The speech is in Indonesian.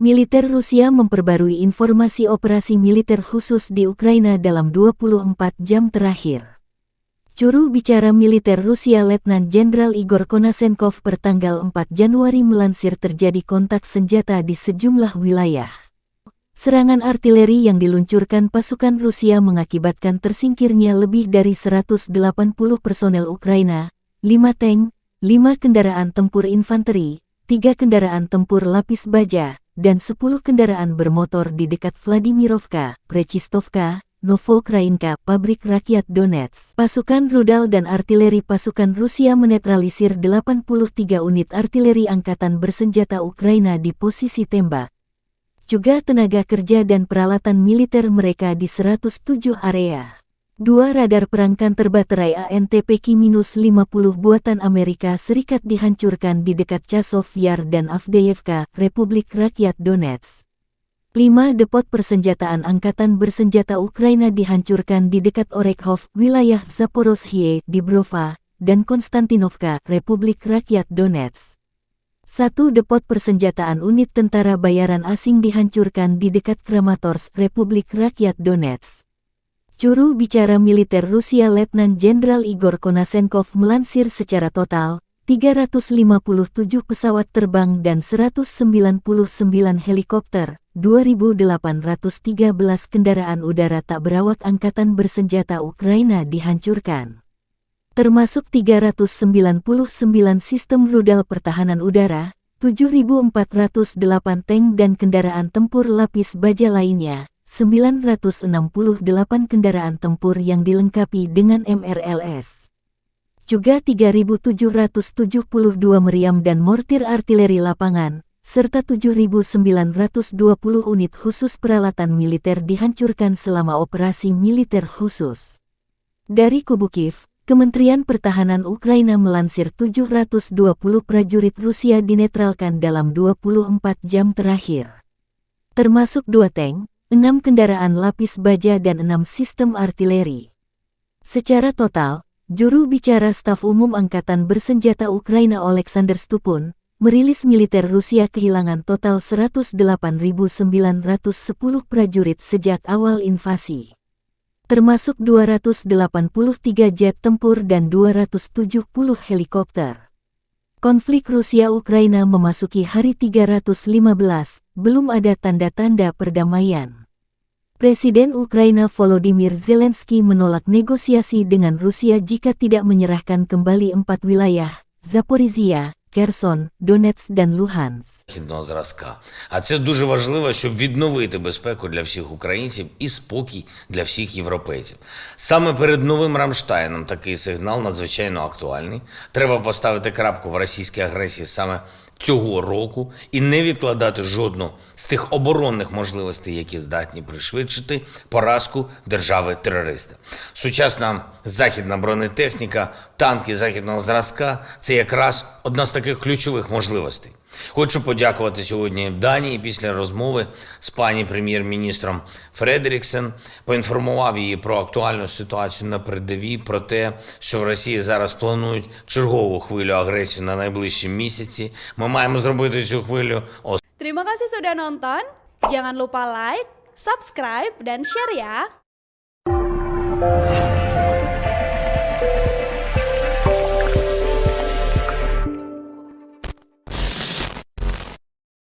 Militer Rusia memperbarui informasi operasi militer khusus di Ukraina dalam 24 jam terakhir. Juru bicara militer Rusia Letnan Jenderal Igor Konashenkov pertanggal 4 Januari melansir terjadi kontak senjata di sejumlah wilayah. Serangan artileri yang diluncurkan pasukan Rusia mengakibatkan tersingkirnya lebih dari 180 personel Ukraina, 5 tank, 5 kendaraan tempur infanteri, 3 kendaraan tempur lapis baja, dan 10 kendaraan bermotor di dekat Vladimirovka, Prechistovka, Novoukrayinka, pabrik rakyat Donetsk. Pasukan rudal dan artileri pasukan Rusia menetralisir 83 unit artileri angkatan bersenjata Ukraina di posisi tembak. Juga tenaga kerja dan peralatan militer mereka di 107 area. 2 radar perang counter baterai ANTP Ki-50 buatan Amerika Serikat dihancurkan di dekat Chasov Yar dan Avdeyevka, Republik Rakyat Donetsk. 5 depot persenjataan angkatan bersenjata Ukraina dihancurkan di dekat Orekhov, wilayah Zaporozhye, Dibrova, dan Konstantinovka, Republik Rakyat Donetsk. 1 depot persenjataan unit tentara bayaran asing dihancurkan di dekat Kramatorsk, Republik Rakyat Donetsk. Juru bicara militer Rusia Letnan Jenderal Igor Konashenkov melansir secara total, 357 pesawat terbang dan 199 helikopter, 2.813 kendaraan udara tak berawak angkatan bersenjata Ukraina dihancurkan. Termasuk 399 sistem rudal pertahanan udara, 7.408 tank dan kendaraan tempur lapis baja lainnya, 968 kendaraan tempur yang dilengkapi dengan MRLS. Juga 3.772 meriam dan mortir artileri lapangan, serta 7.920 unit khusus peralatan militer dihancurkan selama operasi militer khusus. Dari kubu Kiev, Kementerian Pertahanan Ukraina melansir 720 prajurit Rusia dinetralkan dalam 24 jam terakhir. Termasuk 2 tank, 6 kendaraan lapis baja dan 6 sistem artileri. Secara total, juru bicara Staf Umum Angkatan Bersenjata Ukraina Oleksandr Stupun, merilis militer Rusia kehilangan total 108.910 prajurit sejak awal invasi. Termasuk 283 jet tempur dan 270 helikopter. Konflik Rusia-Ukraina memasuki hari 315, belum ada tanda-tanda perdamaian. Presiden Ukraina Volodymyr Zelensky menolak negosiasi dengan Rusia jika tidak menyerahkan kembali 4 wilayah, Zaporizhia, Kherson, Donetsk dan Luhansk. Західного зразка. А це дуже важливо, щоб відновити безпеку для всіх українців і спокій для всіх європейців. Саме перед новим Рамштайном такий сигнал надзвичайно актуальний. Треба поставити крапку в російській агресії саме цього року і не відкладати жодну з тих оборонних можливостей, які здатні пришвидшити поразку держави-терориста. Сучасна західна бронетехніка, танки західного зразка – це якраз одна з таких ключових можливостей. Хочу подякувати сьогодні Данії після розмови з пані прем'єр-міністром Фредеріксен. Поінформував її про актуальну ситуацію на передовій, про те, що в Росії зараз планують чергову хвилю агресії на найближчі місяці. Ми маємо зробити цю хвилю. Terima kasih sudah nonton. Jangan lupa like, subscribe, dan share ya.